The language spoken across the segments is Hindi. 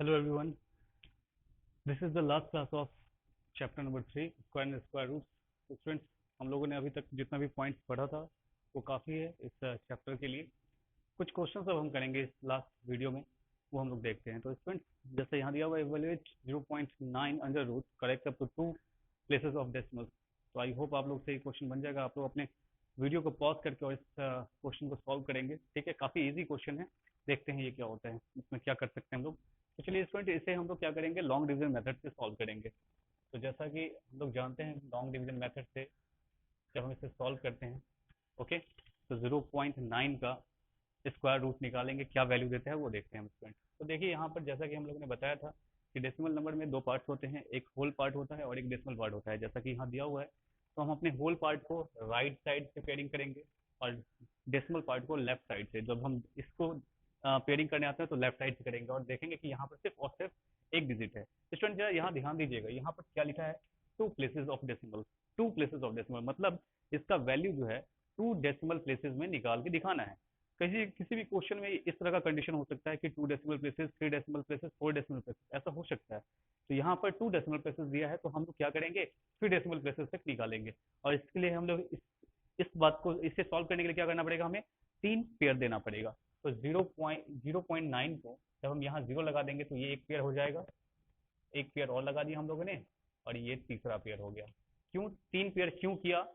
Hello everyone. This is the last class of chapter number 3 square and square roots. तो स्टूडेंट्स, हम लोगों ने अभी तक जितना भी पॉइंट्स पढ़ा था वो काफ़ी है इस चैप्टर के लिए। कुछ क्वेश्चंस अब हम करेंगे इस लास्ट वीडियो में, वो हम लोग देखते हैं। तो स्टूडेंट्स, जैसे यहाँ दिया हुआ evaluate 0.9 under root correct up to 2 places of decimal. तो आई होप आप लोग से ये क्वेश्चन बन जाएगा। आप लोग अपने वीडियो को पॉज करके और इस क्वेश्चन को सॉल्व करेंगे। ठीक है, काफ़ी ईजी क्वेश्चन है। देखते हैं ये क्या होता है, इसमें क्या कर सकते हैं हम लोग। तो चलिए स्टूडेंट, इसे हम लोग क्या करेंगे, लॉन्ग डिवीजन मेथड से सॉल्व करेंगे। तो जैसा कि हम लोग जानते हैं, लॉन्ग डिवीजन मेथड से जब हम इसे सॉल्व करते हैं, ओके, तो 0.9 का स्क्वायर रूट निकालेंगे, क्या वैल्यू देता है वो देखते हैं हम स्टूडेंट। तो देखिए यहाँ पर जैसा कि हम लोगों ने बताया था कि डेसिमल नंबर में दो पार्ट्स होते हैं, एक होल पार्ट होता है और एक डेसिमल पार्ट होता है। जैसा कि यहाँ दिया हुआ है, तो हम अपने होल पार्ट को राइट साइड से पेयरिंग करेंगे और डेसिमल पार्ट को लेफ्ट साइड से। जब हम इसको पेयरिंग करने आते हैं तो लेफ्ट साइड से करेंगे और देखेंगे कि यहाँ पर सिर्फ और सिर्फ एक डिजिट है। स्टूडेंट जरा यहाँ ध्यान दीजिएगा, यहाँ पर क्या लिखा है, two places of decimal. Two places of decimal मतलब इसका वैल्यू जो है टू डेसिमल प्लेसेस में निकाल के दिखाना है। किसी भी क्वेश्चन में इस तरह का कंडीशन हो सकता है कि 2 decimal places, 3 decimal places, 4 decimal places, ऐसा हो सकता है। तो यहाँ पर 2 डेसिमल प्लेसेस दिया है, तो हम लोग क्या करेंगे, 3 डेसिमल प्लेसेस तक निकालेंगे। और इसके लिए हम लोग इस बात को, इसे सॉल्व करने के लिए क्या करना पड़ेगा, हमें 3 पेयर देना पड़ेगा। तो 0.9 को जब हम यहाँ 0 लगा देंगे तो ये एक पेयर हो जाएगा, एक पेयर और लगा दिया हम लोगों ने, और ये तीसरा पेयर हो गया। क्यों 3 पेयर क्यों किया,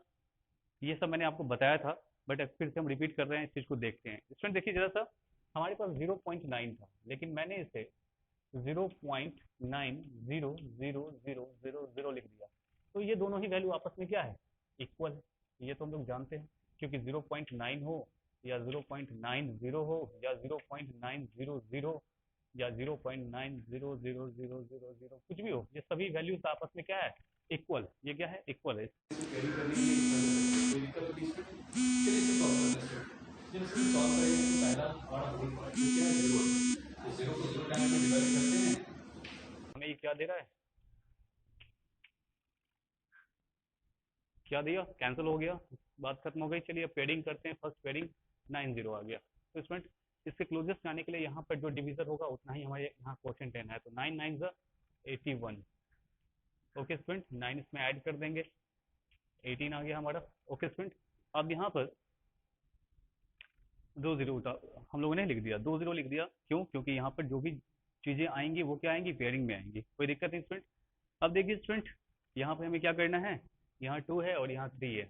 ये सब मैंने आपको बताया था, बट फिर से हम रिपीट कर रहे हैं, इस चीज को देखते हैं। स्टूडेंट देखिए जरा सा, हमारे पास 0.9 था, लेकिन मैंने इसे 0.90000 लिख दिया। तो ये दोनों ही वैल्यू आपस में क्या है, इक्वल है। ये तो हम लोग जानते हैं, क्योंकि 0.9 हो या 0.90 हो या 0.900 या 0.90000 कुछ भी हो, ये सभी वैल्यूज आपस में क्या है, इक्वल। ये क्या है, इक्वल है। कैरी करने के लिए कोई दिक्कत होती है इसमें। चलिए इसे सॉल्व करते हैं। जब इसको सॉल्व करेंगे तो पहला हमारा होल पार्ट क्या है, 0 है। तो 0 को 0 टाइम में डिवाइड करते हैं, हमें ये क्या दे रहा है, क्या दिया, कैंसिल हो गया, बात खत्म हो गई। चलिए अब पेयरिंग करते हैं, फर्स्ट पेयरिंग 9 0 आ गया। तो इसमें इसके क्लोजेस्ट जाने के लिए यहाँ पर जो डिविजर होगा उतना ही हमारे यहाँ क्वेश्चन 10 है। तो 9 9 81। ओके स्टूडेंट, 9 इसमें ऐड कर देंगे, 18 आ गया हमारा। ओके स्टूडेंट, अब यहाँ पर 2 0 हम लोगों ने लिख दिया, 2 0 लिख दिया। क्यों, क्योंकि यहाँ पर जो भी चीजें आएंगी वो क्या आएंगी, पेयरिंग में आएंगी, कोई दिक्कत नहीं स्टूडेंट। अब देखिए स्टूडेंट, यहाँ पे हमें क्या करना है, यहाँ 2 है और यहाँ 3 है,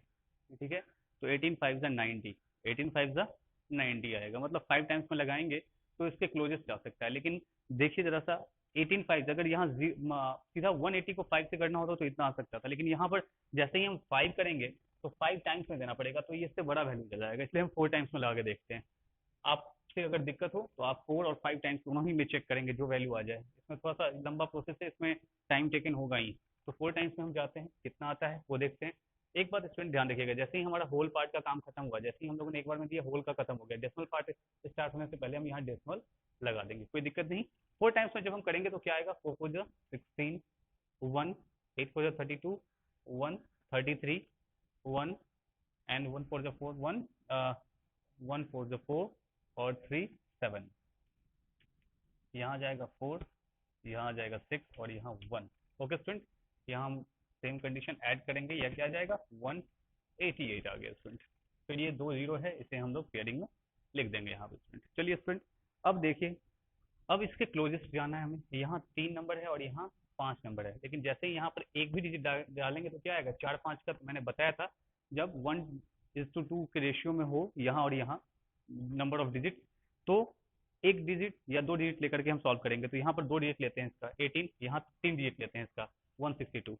ठीक है। तो 18 5 90, 18 5 90 आएगा, मतलब 5 टाइम्स में लगाएंगे तो इसके क्लोजेस्ट जा सकता है। लेकिन देखिए जरा सा, 18 5 अगर यहाँ सीधा 180 को 5 से करना होता तो इतना आ सकता था, लेकिन यहाँ पर जैसे ही हम 5 करेंगे तो 5 टाइम्स में देना पड़ेगा, तो ये इससे बड़ा वैल्यू चला जाएगा, इसलिए हम 4 टाइम्स में लगा के देखते हैं। आपसे अगर दिक्कत हो तो आप 4 और 5 टाइम्स दोनों ही में चेक करेंगे, जो वैल्यू आ जाए। इसमें थोड़ा सा लंबा प्रोसेस है, इसमें टाइम टेकन होगा ही। तो 4 टाइम्स में हम जाते हैं, कितना आता है वो देखते हैं। एक बात स्टूडेंट ध्यान रखिएगा, जैसे ही हमारा होल पार्ट का काम खत्म हुआ, जैसे ही हम लोगों ने एक बार में दिया होल का खत्म हो गया, डेसिमल पार्ट स्टार्ट होने से पहले हम यहाँ डेसिमल लगा देंगे, कोई दिक्कत नहीं। 4 टाइम्स में जब हम करेंगे तो क्या आएगा, 4 4 16, 1 8 4 32, 1 33, 1 एंड 1 4 4 1, 1 4 4 और 3 7। यहाँ जाएगा 4, यहाँ जाएगा 6 और यहाँ 1। ओके स्टूडेंट, यहाँ हम सेम कंडीशन ऐड करेंगे, यह क्या जाएगा 188 आ गया स्टूडेंट। फिर ये 2 0 है, इसे हम लोग पेयरिंग में लिख देंगे यहाँ पे स्टूडेंट। चलिए स्टूडेंट, अब देखिए, अब इसके क्लोजेस्ट जाना है हमें। यहाँ 3 नंबर है और यहाँ 5 नंबर है, लेकिन जैसे ही यहाँ पर एक भी डिजिट डालेंगे तो क्या आएगा, 4 5 का। तो मैंने बताया था, जब 1:2 के रेशियो में हो यहाँ और यहाँ नंबर ऑफ डिजिट, तो एक डिजिट या 2 डिजिट लेकर के हम सॉल्व करेंगे। तो यहाँ पर 2 डिजिट लेते हैं इसका 18, यहाँ 3 डिजिट लेते हैं इसका 162।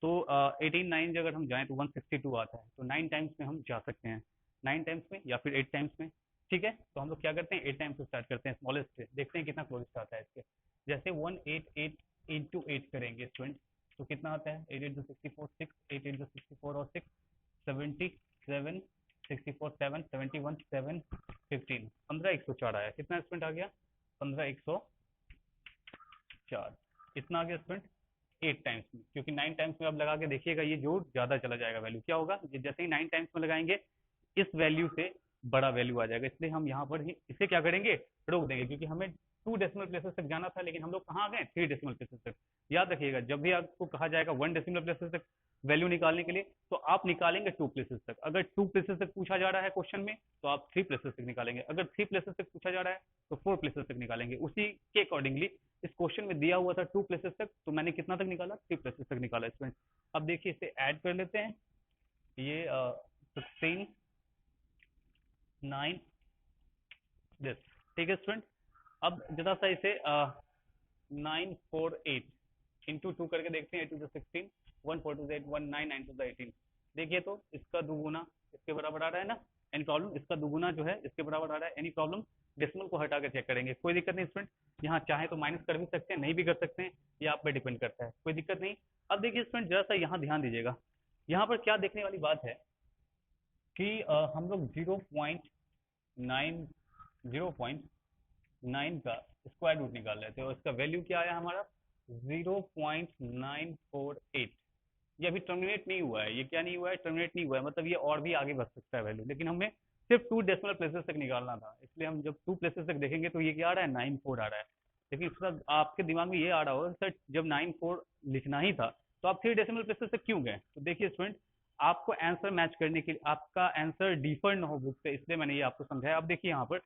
तो 18 9 अगर हम जाएं तो 162 आता है। तो 9 टाइम्स में हम जा सकते हैं, 9 टाइम्स में या फिर 8 टाइम्स में, ठीक है। तो हम लोग क्या करते हैं, 8 टाइम्स से स्टार्ट करते हैं, स्मॉलेस्ट से, देखते हैं कितना क्लोजेस्ट आता है इसके। जैसे 188 इंटू 8 करेंगे स्टूडेंट, तो कितना आता है, 8 8 64 6, 8 8 64 और 6 77, 64 7 71 7 15, 15 104 आया। कितना स्टूडेंट आ गया, 15 104, इतना आ गया स्टूडेंट 8 टाइम्स में। क्योंकि 9 टाइम्स में अब लगा के देखिएगा, ये जो ज्यादा चला जाएगा वैल्यू, क्या होगा, जैसे ही 9 टाइम्स में लगाएंगे इस वैल्यू से बड़ा वैल्यू आ जाएगा, इसलिए हम यहाँ पर ही इसे क्या करेंगे, रोक देंगे, क्योंकि हमें 2 डेसिमल प्लेसेस तक जाना था, लेकिन हम लोग कहाँ आ गए 3 डेसिमल प्लेसेस तक। याद रखिएगा, जब भी आपको कहा जाएगा 1 डेसिमल प्लेसेस तक वैल्यू निकालने के लिए, तो आप निकालेंगे 2 प्लेसेस तक। अगर 2 प्लेसेस तक पूछा जा रहा है क्वेश्चन में, तो आप 3 प्लेसेस तक निकालेंगे। अगर 3 प्लेसेस तक पूछा जा रहा है, तो 4 प्लेसेस तक निकालेंगे। उसी के अकॉर्डिंगली इस क्वेश्चन में दिया हुआ था 2 प्लेसेस तक, तो मैंने कितना तक निकाला, 3 प्लेसेस तक निकाला स्टूडेंट। अब देखिए इसे ऐड कर लेते हैं, ये 16 9 दिस, ठीक है स्टूडेंट। अब जरा सा इसे 9 4 8 इंटू 2 करके देखते हैं। 8 टू 16, 1 4 टू 8, 1 9 9 टू 18। देखिए तो इसका दुगुना इसके बराबर आ रहा है ना, एनी प्रॉब्लम? इसका दुगुना जो है इसके बराबर आ रहा है, एनी प्रॉब्लम? डेसिमल को हटा कर चेक करेंगे, कोई दिक्कत नहीं स्टूडेंट। यहाँ चाहे तो माइनस कर भी सकते हैं, नहीं भी कर सकते हैं, ये आप पे डिपेंड करता है, कोई दिक्कत नहीं। अब देखिए स्टूडेंट, जरा सा यहाँ ध्यान दीजिएगा, यहाँ पर क्या देखने वाली बात है कि हम लोग 0.9 का स्क्वायर रूट निकाल रहे थे, और इसका वैल्यू क्या आया हमारा 0.948। ये अभी टर्मिनेट नहीं हुआ है, ये क्या नहीं हुआ है, टर्मिनेट नहीं हुआ है, मतलब ये और भी आगे बढ़ सकता है वैल्यू, लेकिन हमें सिर्फ 2 डेसिमल प्लेसेस तक निकालना था, इसलिए हम जब 2 प्लेसेस तक देखेंगे तो ये क्या आ रहा है 94 आ रहा है। लेकिन इसका आपके दिमाग में ये आ रहा होगा सर जब 94 लिखना ही था तो आप 3 डेसिमल प्लेसेस तक क्यों गए? तो देखिए स्टूडेंट, आपको आंसर मैच करने के लिए, आपका आंसर डिफर ना हो बुक से, इसलिए मैंने ये आपको समझाया। अब देखिए यहाँ पर,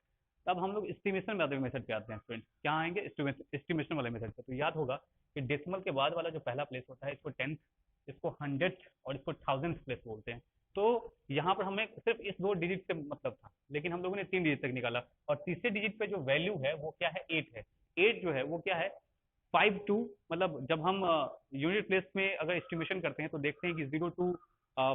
अब हम लोग एस्टिमेशन वाले मेथड पे आते हैं स्टूडेंट। क्या आएंगे? एस्टिमेशन वाले मेथड पे। तो याद होगा कि डेसिमल के बाद वाला जो पहला प्लेस होता है, इसको 10th, इसको 100th और इसको 1000th प्लेस बोलते हैं। तो यहाँ पर हमें सिर्फ इस 2 डिजिट से मतलब था, लेकिन हम लोगों ने 3 डिजिट तक निकाला, और तीसरे डिजिट पे जो वैल्यू है वो क्या है, 8 है। 8 जो है वो क्या है 5 2, मतलब जब हम यूनिट प्लेस में अगर एस्टिमेशन करते हैं तो देखते हैं कि 0 to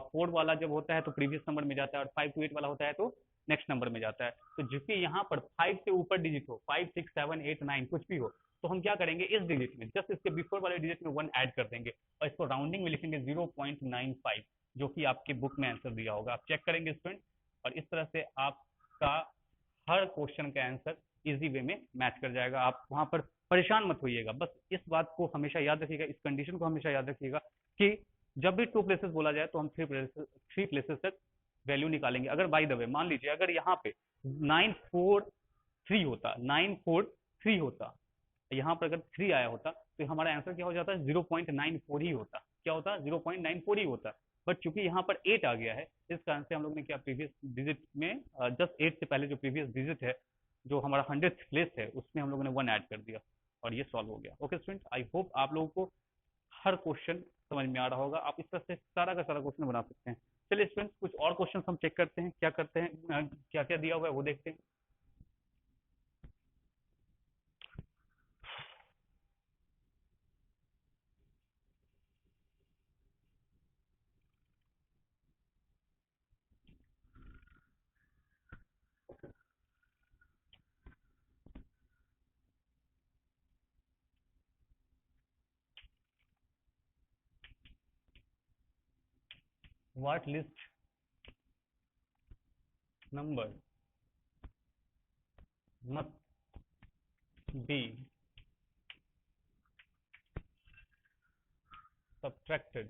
4 वाला जब होता है तो प्रीवियस नंबर में जाता है, और 5 to 8 वाला होता है तो नेक्स्ट नंबर में जाता है। तो जिसके यहाँ पर 5 से ऊपर डिजिट हो, 5 6 7 8 9 कुछ भी हो, तो हम क्या करेंगे, इस डिजिट में जस्ट इसके बिफोर वाले डिजिट में 1 ऐड कर देंगे, और इसको राउंडिंग में लिखेंगे 0.95, जो कि आपके बुक में आंसर दिया होगा। आप चेक करेंगे स्टूडेंट, और इस तरह से आपका हर क्वेश्चन का आंसर इजी वे में मैच कर जाएगा। आप वहां पर परेशान मत होइएगा, बस इस बात को हमेशा याद रखिएगा, इस कंडीशन को हमेशा याद रखिएगा कि जब भी 2 प्लेसेस बोला जाए तो हम 3 प्लेसेस तक वैल्यू निकालेंगे। अगर बाय द वे मान लीजिए अगर यहाँ पे 943 होता, 943 होता, यहाँ पर अगर 3 आया होता तो हमारा आंसर क्या हो जाता है 0.94 ही होता। क्या होता? 0.94 ही होता। बट चूंकि यहाँ पर 8 आ गया है, इस कारण से हम लोग ने क्या, प्रीवियस डिजिट में जस्ट 8 से पहले जो प्रीवियस डिजिट है, जो हमारा 100th प्लेस है, उसमें हम लोगों ने 1 ऐड कर दिया, और ये सॉल्व हो गया। ओके स्टूडेंट, आई होप आप लोगों को हर क्वेश्चन समझ में आ रहा होगा। आप इस तरह से सारा का सारा क्वेश्चन बना सकते हैं। चलिए स्टूडेंट्स, कुछ और क्वेश्चन हम चेक करते हैं, क्या करते हैं, क्या क्या दिया हुआ है वो देखते हैं। What list number must be subtracted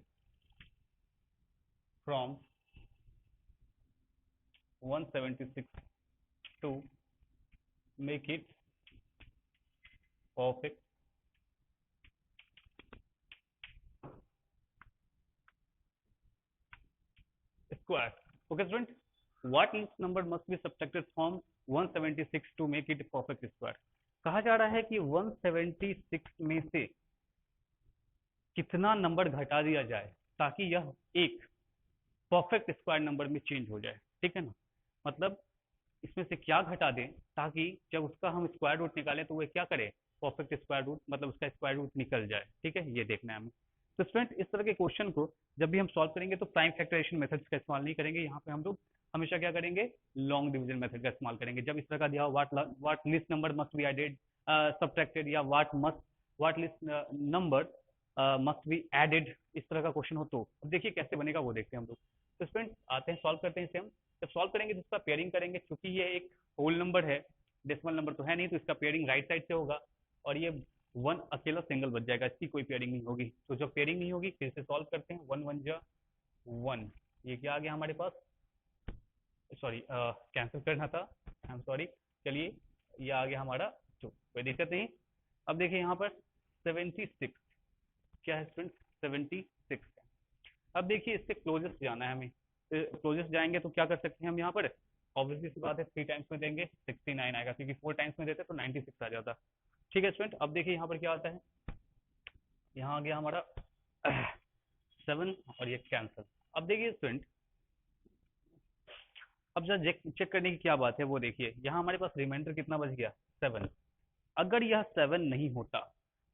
from 176 to make it perfect square? Okay student, what list number must be subtracted from 176 to make it perfect square? कहा जा रहा है कि 176 में से कितना नंबर घटा दिया जाए ताकि यह एक परफेक्ट स्क्वायर नंबर में चेंज हो जाए, ठीक है ना। मतलब इसमें से क्या घटा दें ताकि जब उसका हम स्क्वायर रूट निकालें तो वह क्या करे, परफेक्ट स्क्वायर रूट, मतलब उसका स्क्वायर रूट निकल जाए, ठीक है, ये देखना है हमें। तो स्टूडेंट, इस तरह के क्वेश्चन को जब भी हम सॉल्व करेंगे तो प्राइम फैक्टराइजेशन मेथड्स का इस्तेमाल नहीं करेंगे, यहाँ पे हम लोग हमेशा क्या करेंगे, लॉन्ग डिवीजन मेथड का इस्तेमाल करेंगे। जब इस तरह का दिया हो what list number must be added subtracted, या what list number must be added, इस तरह का क्वेश्चन हो तो अब देखिए कैसे बनेगा वो देखते हैं हम लोग। तो स्टूडेंट आते हैं, सॉल्व करते हैं इसे हम। जब सॉल्व करेंगे तो इसका पेयरिंग करेंगे, क्योंकि ये एक होल नंबर है, डेसिमल नंबर तो है नहीं, तो इसका पेयरिंग राइट साइड से होगा, और ये 1 अकेला सिंगल बच जाएगा, इसकी कोई पेयरिंग नहीं होगी। तो जब पेयरिंग नहीं होगी फिर से सॉल्व करते हैं। 1 1 जा 1, ये क्या आ गया हमारे पास, सॉरी कैंसिल करना था, आई एम सॉरी। चलिए ये आ गया हमारा तो कोई दिक्कत नहीं। अब देखिए यहाँ पर 76 क्या है स्टूडेंट, 76 है। अब देखिए इससे क्लोजेस्ट जाना है हमें, क्लोजेस्ट जाएंगे तो क्या कर सकते हैं हम यहाँ पर, ऑब्वियसली सी बात है 3 टाइम्स में देंगे 69 आएगा, क्योंकि 4 टाइम्स में देते तो 96 आ जाता। ठीक है स्टूडेंट, अब देखिए यहाँ पर क्या आता है, यहाँ आ गया हमारा 7 और ये कैंसिल। अब देखिए स्टूडेंट, अब जरा चेक करने की क्या बात है वो देखिए, यहाँ हमारे पास रिमाइंडर कितना बच गया 7। अगर यह 7 नहीं होता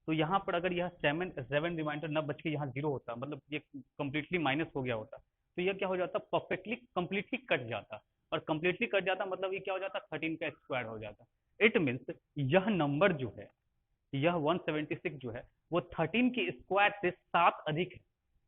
तो यहाँ पर अगर यह 7 रिमाइंडर न बच के यहाँ 0 होता, मतलब ये कंप्लीटली माइनस हो गया होता, तो यह क्या हो जाता, परफेक्टली कंप्लीटली कट जाता। और कंप्लीटली कट जाता मतलब ये क्या हो जाता, 13 का स्क्वायर हो जाता। इट मीन्स यह नंबर जो है, यह 176 जो है वो 13 के स्क्वायर से 7 अधिक है।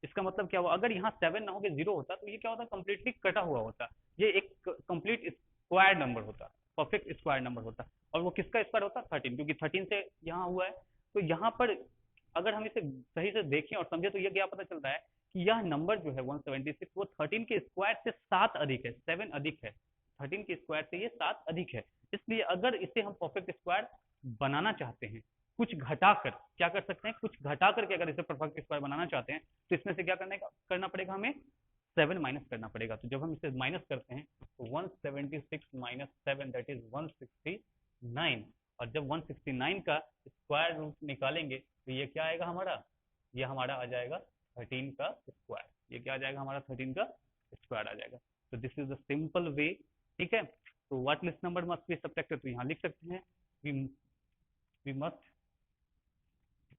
इसका मतलब क्या हुआ, अगर यहाँ 7 ना होकर 0 होता तो ये क्या होता, कंप्लीटली कटा हुआ होता, ये एक कंप्लीट स्क्वायर नंबर होता, परफेक्ट स्क्वायर नंबर होता। और वो किसका स्क्वायर होता, 13, क्योंकि 13 से यहाँ हुआ है। तो यहाँ पर अगर हम इसे सही से देखें और समझे तो ये क्या पता चलता है कि यह नंबर जो है 176 वो 13 के स्क्वायर से 7 अधिक है, 7 अधिक है, 13 के स्क्वायर से ये 7 अधिक है। इसलिए अगर इसे हम परफेक्ट स्क्वायर बनाना चाहते हैं, कुछ घटाकर क्या कर सकते हैं, कुछ घटाकर के अगर इसे परफेक्ट स्क्वायर बनाना चाहते हैं तो इसमें से क्या करना पड़ेगा, हमें 7 माइनस करना पड़ेगा। तो जब हम इसे माइनस करते हैं तो 176 माइनस 7 दैट इज 169। और जब 169 का स्क्वायर रूट निकालेंगे तो ये क्या आएगा हमारा, ये हमारा आ जाएगा 13 का स्क्वायर। ये क्या आ जाएगा हमारा, 13 का स्क्वायर आ जाएगा। तो this is the simple way. ठीक है, तो what list number must be subtracted, तो यहाँ लिख सकते हैं we must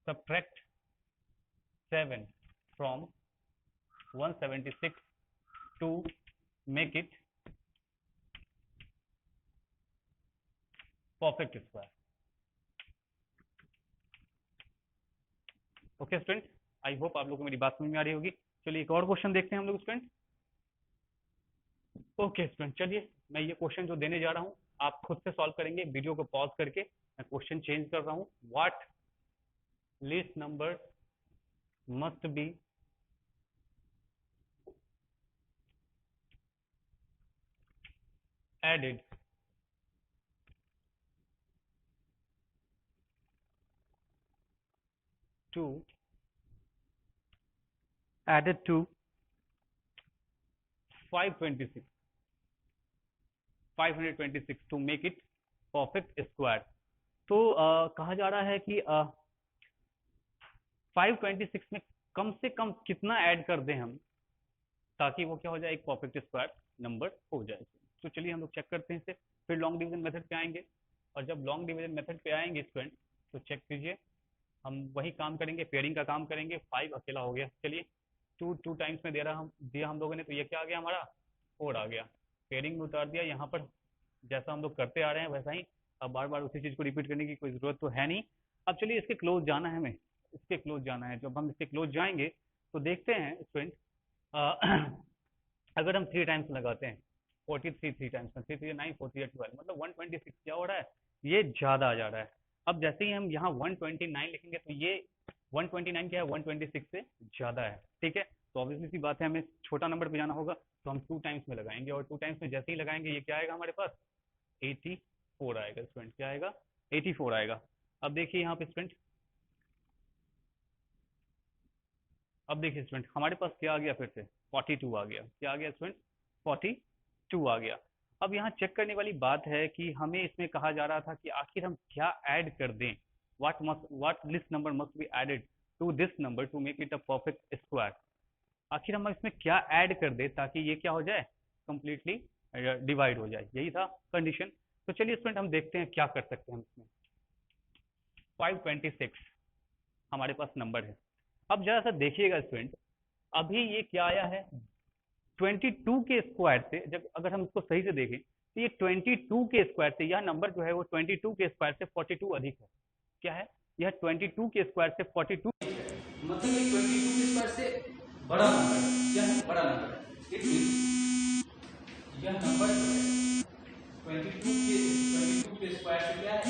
subtract 7 from 176 to make it perfect square. Okay student, I hope आप लोगों को मेरी बात समझ में आ रही होगी। चलिए एक और क्वेश्चन देखते हैं हम लोग स्टूडेंट। ओके स्टूडेंट, चलिए मैं ये क्वेश्चन जो देने जा रहा हूँ आप खुद से सॉल्व करेंगे, वीडियो को पॉज करके। मैं क्वेश्चन चेंज कर रहा हूँ, what least number must be added to 526 to make it perfect square। तो कहा जा रहा है कि 526 में कम से कम कितना ऐड कर दें हम ताकि वो क्या हो जाए, एक परफेक्ट स्क्वायर नंबर हो जाए। तो चलिए हम लोग चेक करते हैं इसे, फिर लॉन्ग डिवीजन मेथड पे आएंगे। और जब लॉन्ग डिवीजन मेथड पे आएंगे स्टूडेंट तो चेक कीजिए, हम वही काम करेंगे, पेयरिंग का काम करेंगे। 5 अकेला हो गया, चलिए 2 टाइम्स में दिया हम लोगों ने, तो ये क्या आ गया हमारा 4 आ गया। पेयरिंग में उतार दिया, यहाँ पर जैसा हम लोग करते आ रहे हैं वैसा ही, अब बार बार उसी चीज़ को रिपीट करने की कोई ज़रूरत तो है नहीं। अब चलिए इसके क्लोज जाना है हमें, इसके क्लोज जाना है। जब हम इसके क्लोज जाएंगे तो देखते हैं स्टूडेंट, अगर हम 3 टाइम्स लगाते हैं 43 3 टाइम्स में 3 3 9 4 3 12, मतलब 126 क्या हो रहा है, ये ज़्यादा आ जा रहा है। अब जैसे ही हम यहाँ 129 लिखेंगे तो ये 129 क्या है, 126 से ज़्यादा है। ठीक है, तो ऑब्वियसली सी बात है हमें छोटा नंबर पे जाना होगा, तो हम 2 टाइम्स में लगाएंगे। और 2 टाइम्स में जैसे ही लगाएंगे ये क्या आएगा हमारे पास, 84 आएगा स्टूडेंट। क्या आएगा, 84 आएगा। अब देखिए यहाँ पे स्टूडेंट, अब देखिए स्टूडेंट हमारे पास क्या आ गया, फिर से 42 आ गया। क्या आ गया स्टूडेंट, 42 आ गया। अब यहाँ चेक करने वाली बात है कि हमें इसमें कहा जा रहा था कि आखिर हम क्या ऐड कर दें, what list number must be added to this number to make it a perfect square. आखिर हम इसमें क्या ऐड कर दें ताकि ये क्या हो जाए, कंप्लीटली डिवाइड हो जाए, यही था कंडीशन। तो चलिए स्टूडेंट हम देखते हैं क्या कर सकते हैं हम इसमें। 526 हमारे पास नंबर है। अब जरा सा देखिएगा स्टूडेंट, अभी ये क्या आया है 22 के स्क्वायर से, जब अगर हम इसको सही से देखें तो ये 22 के स्क्वायर से, यह नंबर जो है वो 22 के स्क्वायर से 42 अधिक है। क्या है, यह 22 के स्क्वायर से 42 है, मतलब ये 22 के स्क्वायर से बड़ा नंबर है। क्या है, बड़ा नंबर है। इट मींस यह नंबर जो है 22 के स्क्वायर से क्या है,